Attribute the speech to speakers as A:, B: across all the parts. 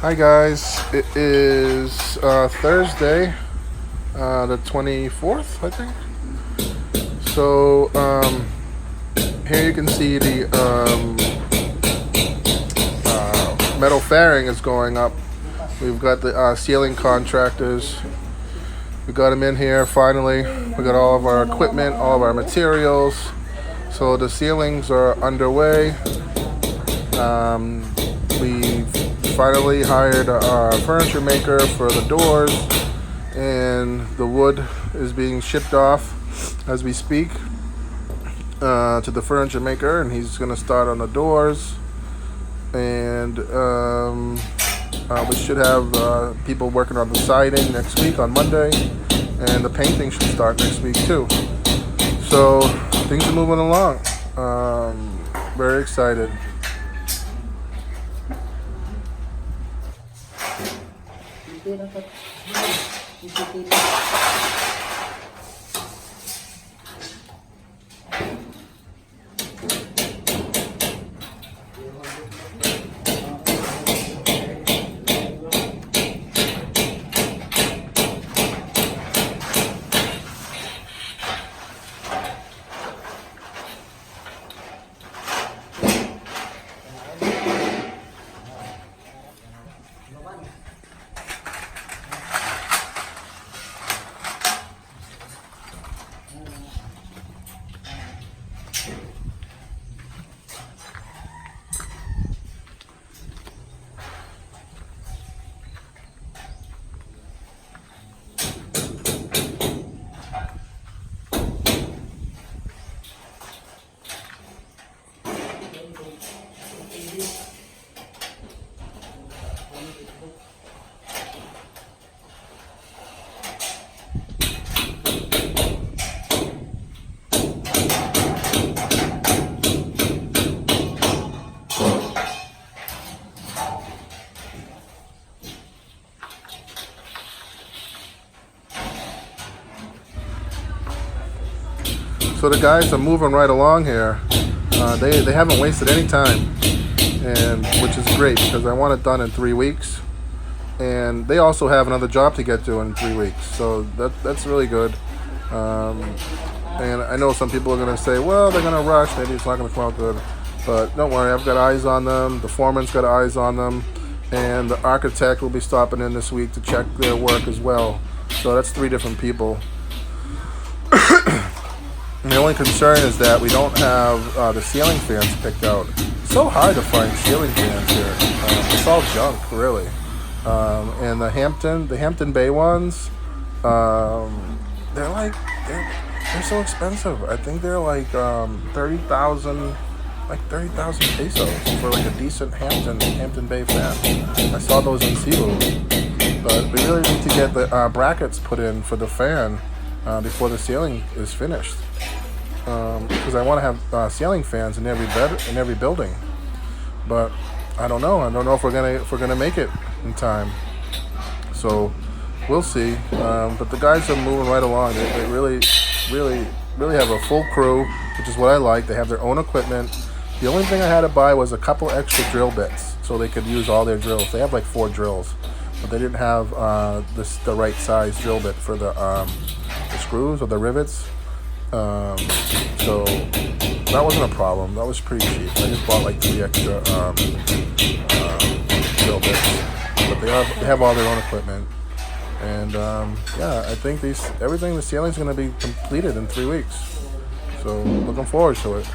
A: Hi guys, it is Thursday, the 24th, I think. So here you can see the metal fairing is going up. We've got the ceiling contractors. We got them in here finally. We got all of our equipment, all of our materials. So the ceilings are underway. We finally hired a furniture maker for the doors, and the wood is being shipped off as we speak to the furniture maker, and he's going to start on the doors. And we should have people working on the siding next week on Monday, and the painting should start next week too. So things are moving along. Very excited. So the guys are moving right along here. They haven't wasted any time, and which is great because I want it done in 3 weeks. And they also have another job to get to in 3 weeks, so that's really good. And I know some people are going to say, well, they're going to rush, maybe it's not going to come out good. But don't worry, I've got eyes on them. The foreman's got eyes on them, and the architect will be stopping in this week to check their work as well. So that's 3 different people. The only concern is that we don't have the ceiling fans picked out. It's so hard to find ceiling fans here. It's all junk, really. And the Hampton Bay ones, they're so expensive. I think they're like 30,000 pesos for like a decent Hampton Bay fan. I saw those in Cebu. But we really need to get the brackets put in for the fan before the ceiling is finished. Because I want to have ceiling fans in every building, but I don't know if we're gonna make it in time. So we'll see. But the guys are moving right along. They really have a full crew, which is what I like. They have their own equipment. The only thing I had to buy was a couple extra drill bits so they could use all their drills. They have like 4 drills, but they didn't have the right size drill bit for the screws or the rivets. So that wasn't a problem. That was pretty cheap. I just bought like 3 extra drill bits, but they have all their own equipment. And I think the ceiling's going to be completed in 3 weeks. So looking forward to it.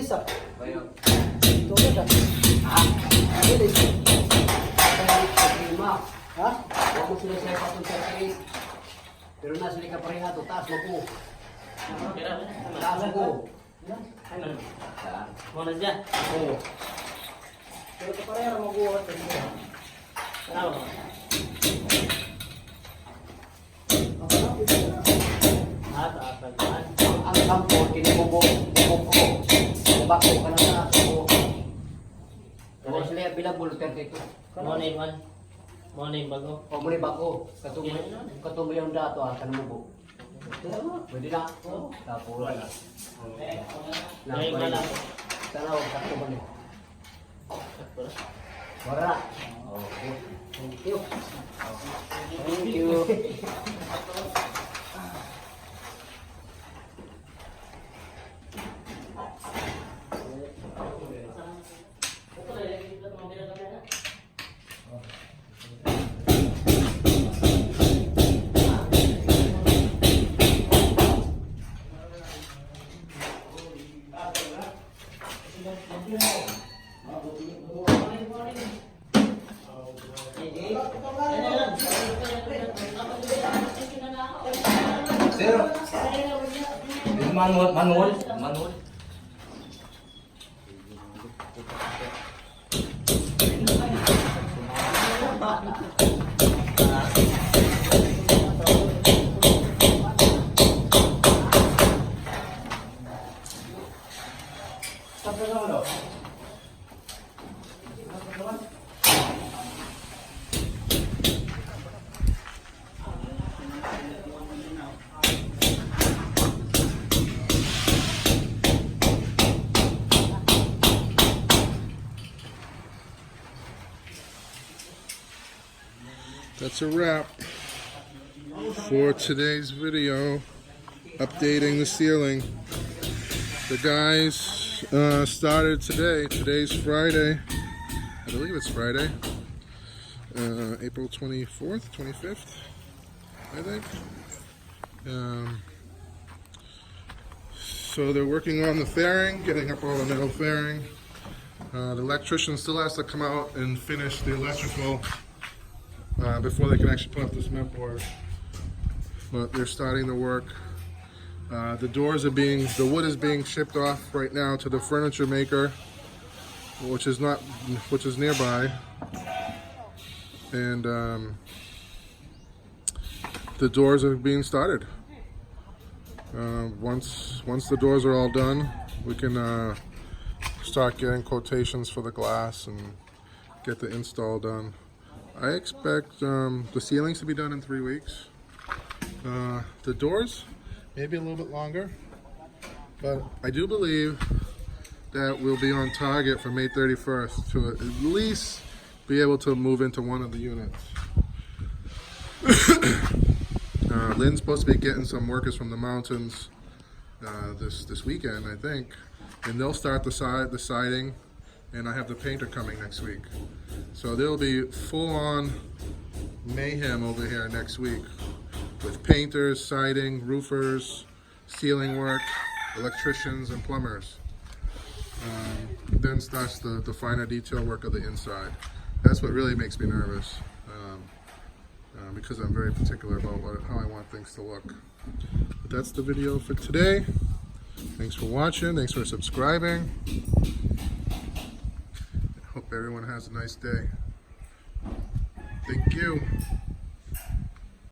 B: Bilis ah. Tulad ah. Bilis. Ha? Huwag mo sila sila patong 38. Pero na sila ka pareha to. Taas mo ko. Taas mo ko.
C: Mana dyan?
B: Oo. Pero ka pareha mo ko.
C: Ano?
B: Ang sampo, kinibubok ko. Bako ka na sa ako. Kaya sila bilabol 32.
C: Mana yung bago?
B: O muli bako. Katumo yung dato kanang mo. Pwede na. Tapos na.
C: Ngayon na lang.
B: Tanaw, katumo ni. Wala. Okay. Thank you. Thank you.
D: Sir, manual.
A: That's a wrap for today's video, updating the ceiling. The guys started today. Today's Friday. I believe it's Friday. April 24th, 25th, I think. So they're working on the fairing, getting up all the metal fairing. The electrician still has to come out and finish the electrical before they can actually put up the cement board. But they're starting the work. The wood is being shipped off right now to the furniture maker, which is nearby. And the doors are being started. Once the doors are all done, we can start getting quotations for the glass and get the install done. I expect the ceilings to be done in 3 weeks. The doors, maybe a little bit longer, but I do believe that we'll be on target for May 31st to at least be able to move into one of the units. Lynn's supposed to be getting some workers from the mountains this weekend, I think, and they'll start the siding, and I have the painter coming next week. So there'll be full-on mayhem over here next week with painters, siding, roofers, ceiling work, electricians, and plumbers. Then starts the finer detail work of the inside. That's what really makes me nervous, because I'm very particular about how I want things to look. But that's the video for today. Thanks for watching. Thanks for subscribing. Hope everyone has a nice day. Thank you.